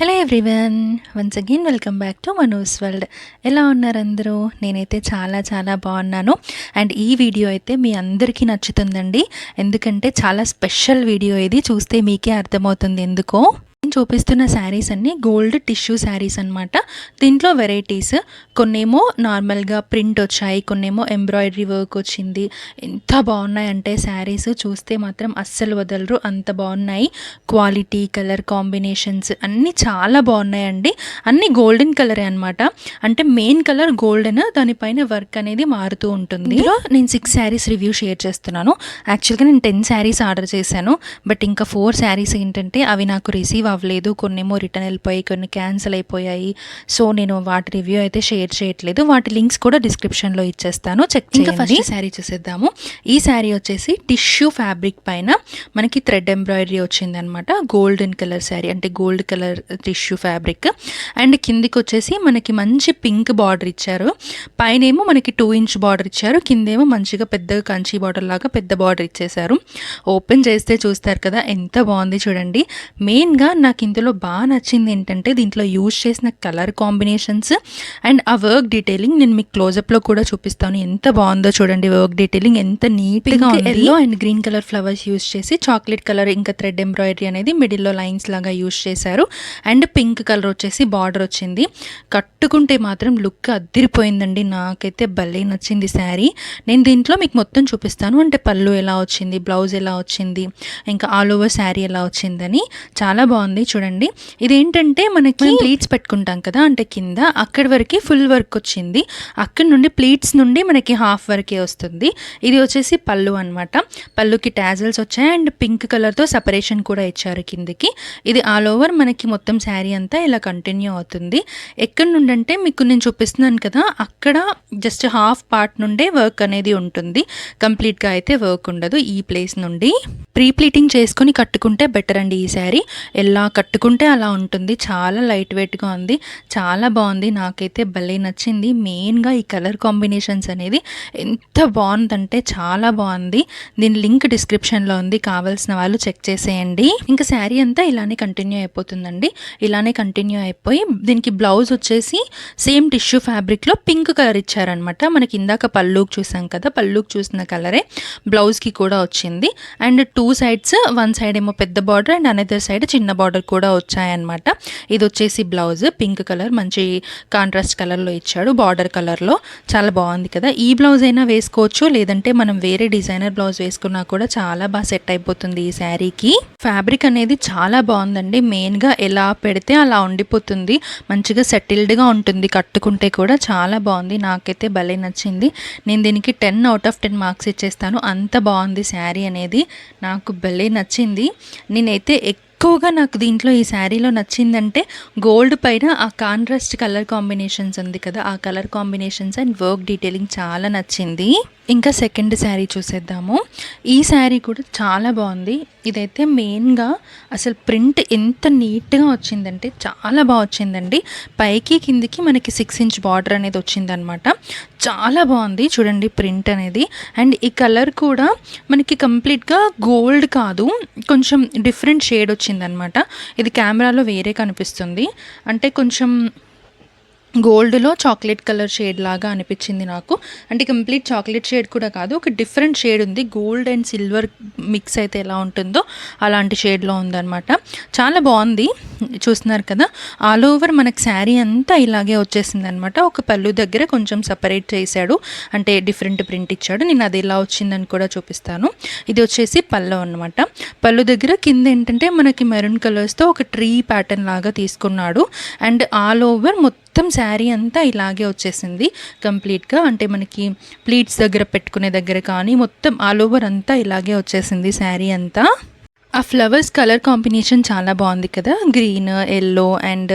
Hello everyone, once again welcome back to మనూస్ world. ఎలా ఉన్నారు అందరూ? నేనైతే చాలా చాలా బాగున్నాను. అండ్ ఈ వీడియో అయితే మీ అందరికీ నచ్చుతుందండి, ఎందుకంటే చాలా స్పెషల్ వీడియో. ఇది చూస్తే మీకే అర్థమవుతుంది ఎందుకో. నేను చూపిస్తున్న శారీస్ అన్నీ గోల్డ్ టిష్యూ శారీస్ అనమాట. దీంట్లో వెరైటీస్, కొన్నేమో నార్మల్గా ప్రింట్ వచ్చాయి, కొన్నేమో ఎంబ్రాయిడరీ వర్క్ వచ్చింది. ఎంత బాగున్నాయంటే శారీస్ చూస్తే మాత్రం అస్సలు వదలరు, అంత బాగున్నాయి. క్వాలిటీ, కలర్ కాంబినేషన్స్ అన్నీ చాలా బాగున్నాయండి. అన్నీ గోల్డెన్ కలరే అనమాట. అంటే మెయిన్ కలర్ గోల్డెన్, దానిపైన వర్క్ అనేది మారుతూ ఉంటుంది. నేను 6 శారీస్ రివ్యూ షేర్ చేస్తున్నాను. యాక్చువల్గా నేను 10 శారీస్ ఆర్డర్ చేశాను, బట్ ఇంకా 4 శారీస్ ఏంటంటే అవి నాకు రిసీవ్ అవ్వలేదు. కొన్నేమో రిటర్న్ వెళ్ళిపోయి, కొన్ని క్యాన్సిల్ అయిపోయాయి. సో నేను వాటి రివ్యూ అయితే షేర్ చేయట్లేదు. వాటి లింక్స్ కూడా డిస్క్రిప్షన్లో ఇచ్చేస్తాను, చెక్ చేయండి. ఇంకా ఫస్ట్ శారీ చూసేద్దాము. ఈ శారీ వచ్చేసి టిష్యూ ఫ్యాబ్రిక్ పైన మనకి థ్రెడ్ ఎంబ్రాయిడరీ వచ్చిందనమాట. గోల్డెన్ కలర్ శారీ, అంటే gold colour tissue fabric. And కిందికి వచ్చేసి మనకి మంచి పింక్ బార్డర్ ఇచ్చారు. పైన ఏమో మనకి 2 ఇంచ్ బార్డర్ ఇచ్చారు, కిందేమో మంచిగా పెద్దగా కంచి బార్డర్ లాగా పెద్ద బార్డర్ ఇచ్చేసారు. ఓపెన్ చేస్తే చూస్తారు కదా ఎంత బాగుంది చూడండి. మెయిన్గా నాకు ఇందులో బాగా నచ్చింది ఏంటంటే దీంట్లో యూజ్ చేసిన కలర్ కాంబినేషన్స్ అండ్ ఆ వర్క్ డీటెయిలింగ్. నేను మీకు క్లోజప్లో కూడా చూపిస్తాను, ఎంత బాగుందో చూడండి. వర్క్ డీటెయిలింగ్ ఎంత నీట్గా ఉంది. Yellow and green colour flowers use చేసి చాక్లెట్ కలర్ ఇంకా థ్రెడ్ ఎంబ్రాయిడరీ అనేది మిడిల్లో లైన్స్ లాగా యూజ్ చేశారు. అండ్ పింక్ కలర్ వచ్చేసి బార్డర్ వచ్చింది. కట్టుకుంటే మాత్రం లుక్ అద్దిరిపోయిందండి. నాకైతే భలే నచ్చింది శారీ. నేను దీంట్లో మీకు మొత్తం చూపిస్తాను, అంటే పళ్ళు ఎలా వచ్చింది, బ్లౌజ్ ఎలా వచ్చింది, ఇంకా ఆల్ ఓవర్ శారీ ఎలా వచ్చిందని. చాలా బాగుంది చూడండి. ఇదేంటంటే మనకి ప్లీట్స్ పెట్టుకుంటాం కదా, అంటే కింద అక్కడి వరకు ఫుల్ వర్క్ వచ్చింది. అక్కడ నుండి ప్లీట్స్ నుండి మనకి హాఫ్ వరకే వస్తుంది. ఇది వచ్చేసి పళ్ళు అనమాట. పళ్ళుకి టాజల్స్ వచ్చాయి అండ్ పింక్ కలర్తో సపరేషన్ కూడా ఇచ్చారు కిందికి. ఇది ఆల్ ఓవర్ మనకి మొత్తం శారీ అంతా ఇలా కంటిన్యూ అవుతుంది. ఎక్కడి నుండి అంటే మీకు నేను చూపిస్తున్నాను కదా, అక్కడ జస్ట్ హాఫ్ పార్ట్ నుండే వర్క్ అనేది ఉంటుంది, కంప్లీట్గా అయితే వర్క్ ఉండదు. ఈ ప్లేస్ నుండి ప్రీ ప్లీటింగ్ చేసుకుని కట్టుకుంటే బెటర్ అండి. ఈ శారీ ఎలా కట్టుకుంటే అలా ఉంటుంది. చాలా లైట్ వెయిట్గా ఉంది, చాలా బాగుంది. నాకైతే భలే నచ్చింది. మెయిన్గా ఈ కలర్ కాంబినేషన్స్ అనేది ఎంత బాగుందంటే చాలా బాగుంది. దీని లింక్ డిస్క్రిప్షన్లో ఉంది, కావాల్సిన వాళ్ళు చెక్ చేసేయండి. ఇంకా శారీ అంతా ఇలానే కంటిన్యూ అయిపోతుందండి. ఇలానే కంటిన్యూ అయిపోయి దీనికి బ్లౌజ్ వచ్చేసి సేమ్ టిష్యూ ఫ్యాబ్రిక్లో పింక్ కలర్ ఇచ్చారనమాట. మనకి ఇందాక పళ్ళుకి చూసాం కదా, పళ్ళుకి చూసిన కలరే బ్లౌజ్కి కూడా వచ్చింది. అండ్ 2 సైడ్స్, 1 సైడ్ ఏమో పెద్ద బార్డర్ అండ్ అనదర్ సైడ్ చిన్న బార్డర్ కూడా వచ్చాయన్నమాట. ఇది వచ్చేసి బ్లౌజ్ పింక్ కలర్, మంచి కాంట్రాస్ట్ కలర్లో ఇచ్చాడు, బార్డర్ కలర్లో. చాలా బాగుంది కదా. ఈ బ్లౌజ్ అయినా వేసుకోవచ్చు, లేదంటే మనం వేరే డిజైనర్ బ్లౌజ్ వేసుకున్నా కూడా చాలా బాగా సెట్ అయిపోతుంది ఈ శారీకి. ఫ్యాబ్రిక్ అనేది చాలా బాగుందండి. మెయిన్గా ఎలా పెడితే అలా ఉండిపోతుంది, మంచిగా సెటిల్డ్గా ఉంటుంది, కట్టుకుంటే కూడా చాలా బాగుంది. నాకైతే భలే నచ్చింది. నేను దీనికి 10 out of 10 మార్క్స్ ఇచ్చేస్తాను, అంత బాగుంది శారీ అనేది. నాకు భలే నచ్చింది. నేనైతే ఎక్కువగా నాకు దీంట్లో ఈ శారీలో నచ్చిందంటే గోల్డ్ పైన ఆ కాంట్రాస్ట్ కలర్ కాంబినేషన్స్ ఉంది కదా, ఆ colour combinations and work detailing చాలా నచ్చింది. ఇంకా సెకండ్ శారీ చూసేద్దాము. ఈ శారీ కూడా చాలా బాగుంది. ఇదైతే మెయిన్గా అసలు ప్రింట్ ఎంత నీట్గా వచ్చిందంటే చాలా బాగా వచ్చిందండి. పైకి కిందికి మనకి 6 ఇంచ్ బార్డర్ అనేది వచ్చిందనమాట. చాలా బాగుంది చూడండి ప్రింట్ అనేది. అండ్ ఈ కలర్ కూడా మనకి కంప్లీట్గా గోల్డ్ కాదు, కొంచెం డిఫరెంట్ షేడ్ వచ్చిందనమాట. ఇది కెమెరాలో వేరే కనిపిస్తుంది, అంటే కొంచెం గోల్డ్లో చాక్లెట్ కలర్ షేడ్ లాగా అనిపించింది నాకు. అంటే కంప్లీట్ చాక్లెట్ షేడ్ కూడా కాదు, ఒక డిఫరెంట్ షేడ్ ఉంది. గోల్డ్ అండ్ సిల్వర్ మిక్స్ అయితే ఎలా ఉంటుందో అలాంటి షేడ్లో ఉందన్నమాట. చాలా బాగుంది. చూస్తున్నారు కదా, ఆల్ ఓవర్ మనకి శారీ అంతా ఇలాగే వచ్చేసింది అనమాట. ఒక పళ్ళు దగ్గర కొంచెం సపరేట్ చేశాడు, అంటే డిఫరెంట్ ప్రింట్ ఇచ్చాడు. నేను అది ఎలా వచ్చిందని కూడా చూపిస్తాను. ఇది వచ్చేసి పళ్ళు అనమాట. పళ్ళు దగ్గర కింద ఏంటంటే మనకి మెరూన్ కలర్స్తో ఒక ట్రీ ప్యాటర్న్ లాగా తీసుకున్నాడు. అండ్ ఆల్ ఓవర్ మొత్తం శారీ అంతా ఇలాగే వచ్చేసింది కంప్లీట్గా. అంటే మనకి ప్లీట్స్ దగ్గర పెట్టుకునే దగ్గర కానీ మొత్తం ఆల్ ఓవర్ అంతా ఇలాగే వచ్చేసింది శారీ అంతా. ఆ ఫ్లవర్స్ కలర్ కాంబినేషన్ చాలా బాగుంది కదా, green, yellow and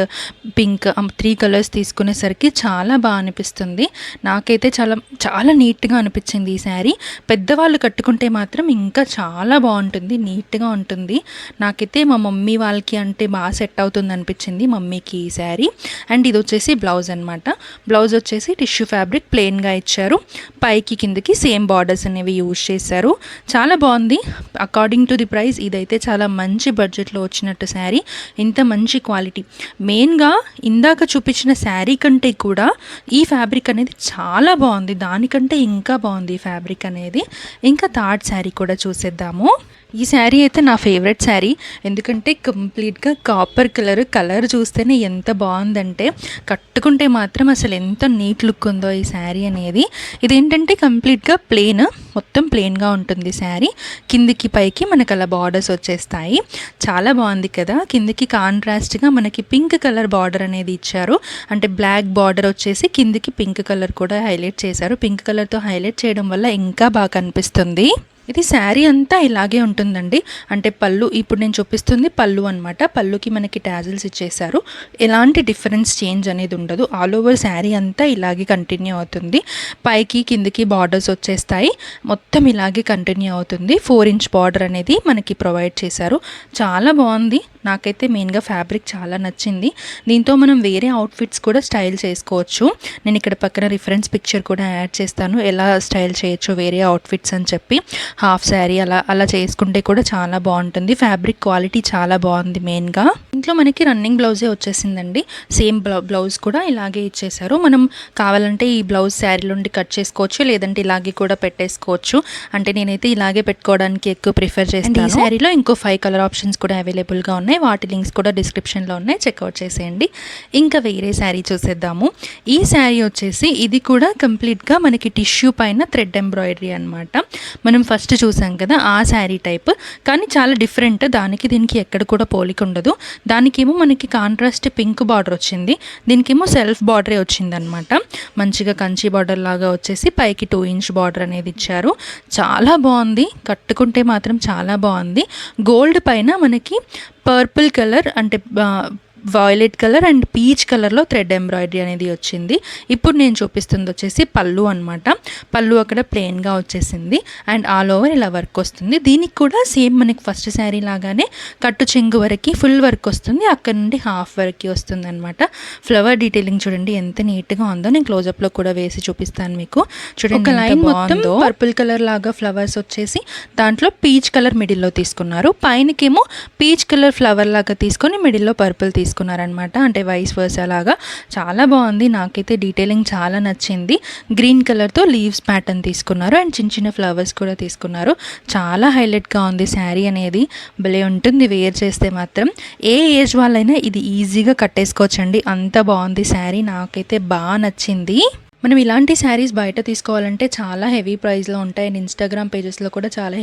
pink 3 colours తీసుకునేసరికి చాలా బాగా అనిపిస్తుంది. నాకైతే చాలా చాలా నీట్గా అనిపించింది ఈ శారీ. పెద్దవాళ్ళు కట్టుకుంటే మాత్రం ఇంకా చాలా బాగుంటుంది, నీట్గా ఉంటుంది. నాకైతే మా మమ్మీ వాళ్ళకి అంటే బాగా సెట్ అవుతుంది అనిపించింది మమ్మీకి ఈ శారీ. అండ్ ఇది వచ్చేసి బ్లౌజ్ అనమాట. బ్లౌజ్ వచ్చేసి టిష్యూ ఫ్యాబ్రిక్ ప్లెయిన్గా ఇచ్చారు, పైకి కిందకి సేమ్ బార్డర్స్ అనేవి యూజ్ చేశారు. చాలా బాగుంది. అకార్డింగ్ టు ది ప్రైస్ ఇదైతే ఇదైతే చాలా మంచి బడ్జెట్లో వచ్చినట్టు శారీ, ఇంత మంచి క్వాలిటీ. మెయిన్గా ఇందాక చూపించిన శారీ కంటే కూడా ఈ ఫ్యాబ్రిక్ అనేది చాలా బాగుంది, దానికంటే ఇంకా బాగుంది ఈ ఫ్యాబ్రిక్ అనేది. ఇంకా థర్డ్ శారీ కూడా చూసేద్దాము. ఈ శారీ అయితే నా ఫేవరెట్ శారీ, ఎందుకంటే కంప్లీట్గా కాపర్ కలర్ చూస్తేనే ఎంత బాగుందంటే కట్టుకుంటే మాత్రం అసలు ఎంత నీట్ లుక్ ఉందో ఈ శారీ అనేది. ఇదేంటంటే కంప్లీట్గా మొత్తం ప్లెయిన్గా ఉంటుంది శారీ, కిందికి పైకి మనకు అలా బార్డర్స్ వచ్చేస్తాయి. చాలా బాగుంది కదా. కిందికి కాంట్రాస్ట్గా మనకి పింక్ కలర్ బార్డర్ అనేది ఇచ్చారు, అంటే బ్లాక్ బార్డర్ వచ్చేసి కిందికి పింక్ కలర్ కూడా హైలైట్ చేశారు. పింక్ కలర్తో హైలైట్ చేయడం వల్ల ఇంకా బాగా కనిపిస్తుంది. ఇది శారీ అంతా ఇలాగే ఉంటుందండి, అంటే పళ్ళు ఇప్పుడు నేను చూపిస్తుంది పళ్ళు అనమాట. పళ్ళుకి మనకి టాజిల్స్ ఇచ్చేసారు, ఎలాంటి డిఫరెన్స్ చేంజ్ అనేది ఉండదు. ఆల్ ఓవర్ శారీ అంతా ఇలాగే కంటిన్యూ అవుతుంది. పైకి కిందికి బార్డర్స్ వచ్చేస్తాయి, మొత్తం ఇలాగే కంటిన్యూ అవుతుంది. 4 ఇంచ్ బార్డర్ అనేది మనకి ప్రొవైడ్ చేశారు. చాలా బాగుంది, నాకైతే మెయిన్గా ఫ్యాబ్రిక్ చాలా నచ్చింది. దీంతో మనం వేరే అవుట్ఫిట్స్ కూడా స్టైల్ చేసుకోవచ్చు. నేను ఇక్కడ పక్కన రిఫరెన్స్ పిక్చర్ కూడా యాడ్ చేస్తాను, ఎలా స్టైల్ చేయొచ్చు వేరే అవుట్ఫిట్స్ అని చెప్పి. హాఫ్ శారీ అలా చేసుకుంటే కూడా చాలా బాగుంటుంది. ఫ్యాబ్రిక్ క్వాలిటీ చాలా బాగుంది. మెయిన్గా ఇంట్లో మనకి రన్నింగ్ బ్లౌజే వచ్చేసిందండి, సేమ్ బ్లౌజ్ కూడా ఇలాగే ఇచ్చేసారు. మనం కావాలంటే ఈ బ్లౌజ్ శారీ నుండి కట్ చేసుకోవచ్చు, లేదంటే ఇలాగే కూడా పెట్టేసుకోవచ్చు. అంటే నేనైతే ఇలాగే పెట్టుకోవడానికి ఎక్కువ ప్రిఫర్ చేస్తాను. ఈ శారీలో ఇంకో 5 కలర్ ఆప్షన్స్ కూడా అవైలబుల్గా ఉన్నాయి, వాటి లింక్స్ కూడా డిస్క్రిప్షన్లో ఉన్నాయి, చెక్అవుట్ చేసేయండి. ఇంకా వేరే శారీ చూసేద్దాము. ఈ శారీ వచ్చేసి ఇది కూడా కంప్లీట్గా మనకి టిష్యూ పైన థ్రెడ్ ఎంబ్రాయిడరీ అనమాట. మనం ఫస్ట్ చూసాం కదా ఆ శారీ టైప్, కానీ చాలా డిఫరెంట్. దానికి దీనికి ఎక్కడ కూడా పోలిక ఉండదు. దానికేమో మనకి కాంట్రాస్ట్ పింక్ బార్డర్ వచ్చింది, దీనికేమో సెల్ఫ్ బార్డరే వచ్చింది అనమాట. మంచిగా కంచి బార్డర్ లాగా వచ్చేసి పైకి 2 ఇంచ్ బార్డర్ అనేది ఇచ్చారు. చాలా బాగుంది, కట్టుకుంటే మాత్రం చాలా బాగుంది. గోల్డ్ పైన మనకి పర్పుల్ కలర్ అంటే వాయిలెట్ కలర్ అండ్ పీచ్ కలర్లో థ్రెడ్ ఎంబ్రాయిడరీ అనేది వచ్చింది. ఇప్పుడు నేను చూపిస్తుంది వచ్చేసి పళ్ళు అనమాట. పళ్ళు అక్కడ ప్లెయిన్గా వచ్చేసింది అండ్ ఆల్ ఓవర్ ఇలా వర్క్ వస్తుంది. దీనికి కూడా సేమ్ మనకి ఫస్ట్ శారీ లాగానే కట్టు చెంగు వరకు ఫుల్ వర్క్ వస్తుంది, అక్కడ నుండి హాఫ్ వరకు వస్తుంది అనమాట. ఫ్లవర్ డీటెయిలింగ్ చూడండి ఎంత నీట్గా ఉందో, నేను క్లోజప్లో కూడా వేసి చూపిస్తాను మీకు. చూడండి ఒక లైన్ మొత్తం పర్పుల్ కలర్ లాగా ఫ్లవర్స్ వచ్చేసి దాంట్లో పీచ్ కలర్ మిడిల్లో తీసుకున్నారు, పైనకేమో పీచ్ కలర్ ఫ్లవర్ లాగా తీసుకొని మిడిల్లో పర్పుల్ తీసుకున్నారనమాట, అంటే వైస్ వర్సా లాగా. చాలా బాగుంది, నాకైతే డీటెయిలింగ్ చాలా నచ్చింది. గ్రీన్ కలర్తో లీవ్స్ ప్యాటర్న్ తీసుకున్నారు అండ్ చిన్న చిన్న ఫ్లవర్స్ కూడా తీసుకున్నారు. చాలా హైలైట్గా ఉంది శారీ అనేది, భలే ఉంటుంది వేర్ చేస్తే మాత్రం. ఏ ఏజ్ వాళ్ళైనా ఇది ఈజీగా కట్టేసుకోవచ్చండి, అంత బాగుంది శారీ, నాకైతే బాగా నచ్చింది. మనం ఇలాంటి శారీస్ బయట తీసుకోవాలంటే చాలా హెవీ ప్రైస్లో ఉంటాయి అండ్ ఇన్స్టాగ్రామ్ పేజెస్లో కూడా చాలా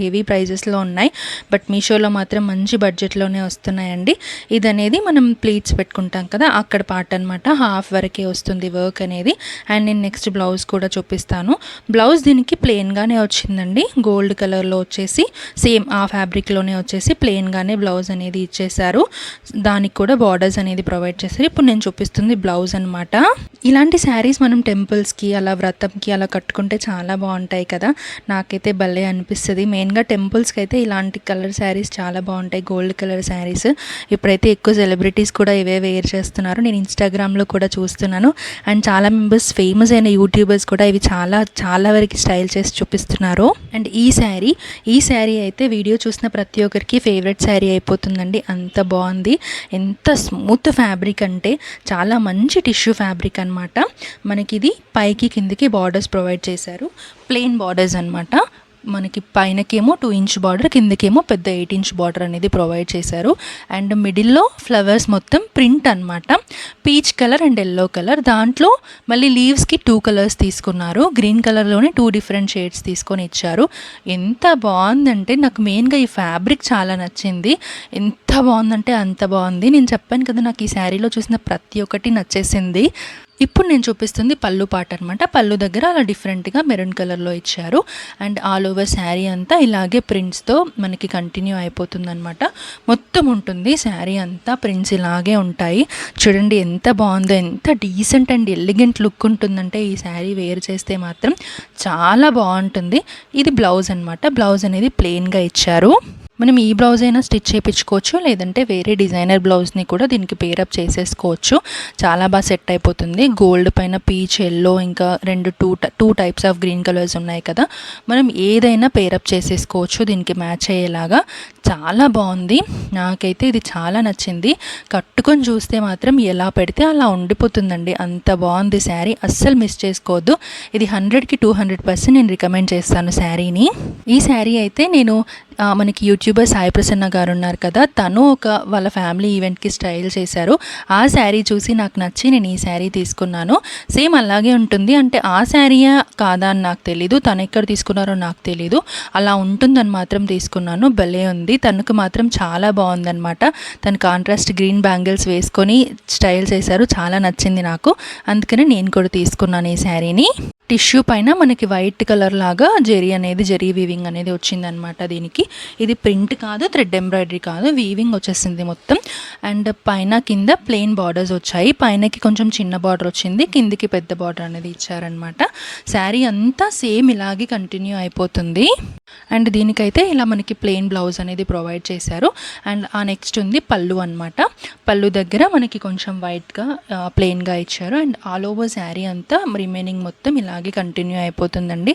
హెవీ ప్రైజెస్లో ఉన్నాయి, బట్ మీషోలో మాత్రం మంచి బడ్జెట్లోనే వస్తున్నాయండి. ఇది అనేది మనం ప్లీట్స్ పెట్టుకుంటాం కదా అక్కడ పార్ట్ అనమాట, హాఫ్ వరకే వస్తుంది వర్క్ అనేది. అండ్ నేను నెక్స్ట్ బ్లౌజ్ కూడా చూపిస్తాను. బ్లౌజ్ దీనికి ప్లెయిన్గానే వచ్చిందండి, గోల్డ్ కలర్లో వచ్చేసి సేమ్ ఆ ఫ్యాబ్రిక్లోనే వచ్చేసి ప్లెయిన్గానే బ్లౌజ్ అనేది ఇచ్చేసారు. దానికి కూడా బార్డర్స్ అనేది ప్రొవైడ్ చేశారు. ఇప్పుడు నేను చూపిస్తుంది బ్లౌజ్ అనమాట. ఇలాంటి శారీస్ మనం టెంపుల్స్కి అలా వ్రతంకి అలా కట్టుకుంటే చాలా బాగుంటాయి కదా, నాకైతే భలే అనిపిస్తుంది. మెయిన్గా టెంపుల్స్కి అయితే ఇలాంటి కలర్ శారీస్ చాలా బాగుంటాయి, గోల్డ్ కలర్ శారీస్. ఇప్పుడైతే ఎక్కువ సెలబ్రిటీస్ కూడా ఇవే వేర్ చేస్తున్నారు, నేను ఇన్స్టాగ్రామ్లో కూడా చూస్తున్నాను. అండ్ చాలా మెంబర్స్ ఫేమస్ అయిన యూట్యూబర్స్ కూడా ఇవి చాలా వరకు స్టైల్ చేసి చూపిస్తున్నారు. అండ్ ఈ శారీ అయితే వీడియో చూసిన ప్రతి ఒక్కరికి ఫేవరెట్ శారీ అయిపోతుందండి, అంత బాగుంది. ఎంత స్మూత్ ఫ్యాబ్రిక్ అంటే చాలా మంచి టిష్యూ ఫ్యాబ్రిక్ అనమాట. మనకి ఇది పైకి కిందికి బార్డర్స్ ప్రొవైడ్ చేశారు, ప్లెయిన్ బార్డర్స్ అనమాట. మనకి పైనకేమో 2 ఇంచ్ బార్డర్, కిందకేమో పెద్ద 8 ఇంచ్ బార్డర్ అనేది ప్రొవైడ్ చేశారు. అండ్ మిడిల్లో ఫ్లవర్స్ మొత్తం ప్రింట్ అనమాట, peach colour and yellow colour. దాంట్లో మళ్ళీ లీవ్స్కి 2 కలర్స్ తీసుకున్నారు, గ్రీన్ కలర్లోనే 2 డిఫరెంట్ షేడ్స్ తీసుకొని ఇచ్చారు. ఎంత బాగుందంటే నాకు మెయిన్గా ఈ ఫ్యాబ్రిక్ చాలా నచ్చింది, ఎంత బాగుందంటే అంత బాగుంది. నేను చెప్పాను కదా నాకు ఈ శారీలో చూసిన ప్రతి ఒక్కటి నచ్చేసింది. ఇప్పుడు నేను చూపిస్తుంది పళ్ళు పార్ట్ అనమాట. పళ్ళు దగ్గర అలా డిఫరెంట్గా మెరూన్ కలర్లో ఇచ్చారు అండ్ ఆల్ ఓవర్ శారీ అంతా ఇలాగే ప్రింట్స్తో మనకి కంటిన్యూ అయిపోతుంది అనమాట. మొత్తం ఉంటుంది శారీ అంతా, ప్రింట్స్ ఇలాగే ఉంటాయి. చూడండి ఎంత బాగుందో, ఎంత డీసెంట్ అండ్ ఎలిగెంట్ లుక్ ఉంటుందంటే ఈ శారీ వేర్ చేస్తే మాత్రం చాలా బాగుంటుంది. ఇది బ్లౌజ్ అనమాట, బ్లౌజ్ అనేది ప్లెయిన్గా ఇచ్చారు. మనం ఈ బ్లౌజ్ అయినా స్టిచ్ చేయించుకోవచ్చు, లేదంటే వేరే డిజైనర్ బ్లౌజ్ని కూడా దీనికి పేరప్ చేసేసుకోవచ్చు. చాలా బాగా సెట్ అయిపోతుంది. గోల్డ్ పైన పీచ్, ఎల్లో, ఇంకా two types of green colours ఉన్నాయి కదా, మనం ఏదైనా పేరప్ చేసేసుకోవచ్చు దీనికి మ్యాచ్ అయ్యేలాగా. చాలా బాగుంది, నాకైతే ఇది చాలా నచ్చింది. కట్టుకొని చూస్తే మాత్రం ఎలా పెడితే అలా ఉండిపోతుందండి, అంత బాగుంది శారీ. అస్సలు మిస్ చేసుకోవద్దు. ఇది 100కి 200% నేను రికమెండ్ చేస్తాను శారీని. ఈ శారీ అయితే నేను మనకి యూట్యూబర్ సాయి ప్రసన్న గారు ఉన్నారు కదా, తను వాళ్ళ ఫ్యామిలీ ఈవెంట్కి స్టైల్ చేశారు. ఆ శారీ చూసి నాకు నచ్చి నేను ఈ శారీ తీసుకున్నాను. సేమ్ అలాగే ఉంటుంది, అంటే ఆ శారీయా కాదా అని నాకు తెలీదు, తను ఎక్కడ తీసుకున్నారో నాకు తెలీదు. అలా ఉంటుందని మాత్రం తీసుకున్నాను. భలే ఉంది. తనకు మాత్రం చాలా బాగుందనమాట. తను కాంట్రాస్ట్ గ్రీన్ బ్యాంగిల్స్ వేసుకొని స్టైల్ చేశారు, చాలా నచ్చింది నాకు. అందుకని నేను కూడా తీసుకున్నాను ఈ శారీని. టిష్యూ పైన మనకి వైట్ కలర్ లాగా జరీ వీవింగ్ అనేది వచ్చిందనమాట దీనికి. ఇది ప్రింట్ కాదు, థ్రెడ్ ఎంబ్రాయిడరీ కాదు, వీవింగ్ వచ్చేసింది మొత్తం. అండ్ పైన కింద ప్లెయిన్ బార్డర్స్ వచ్చాయి. పైనకి కొంచెం చిన్న బార్డర్ వచ్చింది, కిందికి పెద్ద బార్డర్ అనేది ఇచ్చారనమాట. శారీ అంతా సేమ్ ఇలాగే కంటిన్యూ అయిపోతుంది. అండ్ దీనికైతే ఇలా మనకి ప్లెయిన్ బ్లౌజ్ అనేది ప్రొవైడ్ చేశారు. అండ్ ఆ నెక్స్ట్ ఉంది పళ్ళు అనమాట. పళ్ళు దగ్గర మనకి కొంచెం వైట్గా ప్లెయిన్గా ఇచ్చారు. అండ్ ఆల్ ఓవర్ శారీ అంతా రిమైనింగ్ మొత్తం ఇలాగే కంటిన్యూ అయిపోతుందండి.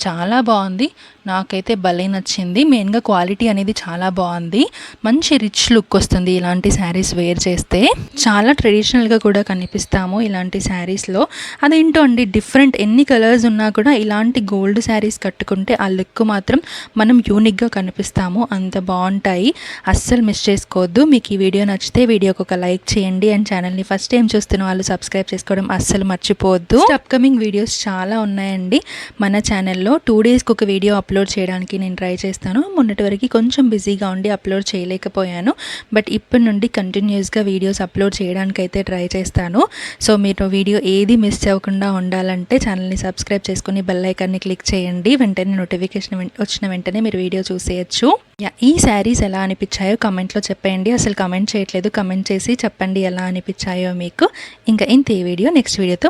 చాలా బాగుంది, నాకైతే భలే నచ్చింది. మెయిన్గా క్వాలిటీ అనేది చాలా బాగుంది, మంచి రిచ్ లుక్ వస్తుంది ఇలాంటి శారీస్ వేర్ చేస్తే. చాలా ట్రెడిషనల్గా కూడా కనిపిస్తాము ఇలాంటి శారీస్లో. అదేంటో అండి, డిఫరెంట్ ఎన్ని కలర్స్ ఉన్నా కూడా ఇలాంటి గోల్డ్ శారీస్ కట్టుకుంటే ఆ లుక్ మాత్రం మనం యూనిక్గా కనిపిస్తాము, అంత బాగుంటాయి. అస్సలు మిస్ చేసుకోవద్దు. మీకు ఈ వీడియో నచ్చితే వీడియోకి ఒక లైక్ చేయండి. అండ్ ఛానల్ని ఫస్ట్ టైం చూస్తున్న వాళ్ళు సబ్స్క్రైబ్ చేసుకోవడం అస్సలు మర్చిపోవద్దు. అప్కమింగ్ వీడియోస్ చాలా ఉన్నాయండి మన ఛానల్లో. 2 డేస్కి ఒక వీడియో అప్లోడ్ చేయడానికి నేను ట్రై చేస్తాను. మొన్నటి వరకు కొంచెం బిజీగా ఉండి అప్లోడ్ చేయలేకపోయాను, బట్ ఇప్పటి నుండి కంటిన్యూస్గా వీడియోస్ అప్లోడ్ చేయడానికి అయితే ట్రై చేస్తాను. సో మీరు వీడియో ఏది మిస్ అవ్వకుండా ఉండాలంటే ఛానల్ని సబ్స్క్రైబ్ చేసుకుని బెల్ ఐకాన్ని క్లిక్ చేయండి. వెంటనే నోటిఫికేషన్ వచ్చిన వెంటనే మీరు వీడియో చూసేయచ్చు. ఈ శారీస్ ఎలా అనిపించాయో కమెంట్లో చెప్పండి. అసలు కమెంట్ చేయట్లేదు, కమెంట్ చేసి చెప్పండి ఎలా అనిపించాయో మీకు. ఇంకా ఇంత ఈ వీడియో నెక్స్ట్ వీడియోతో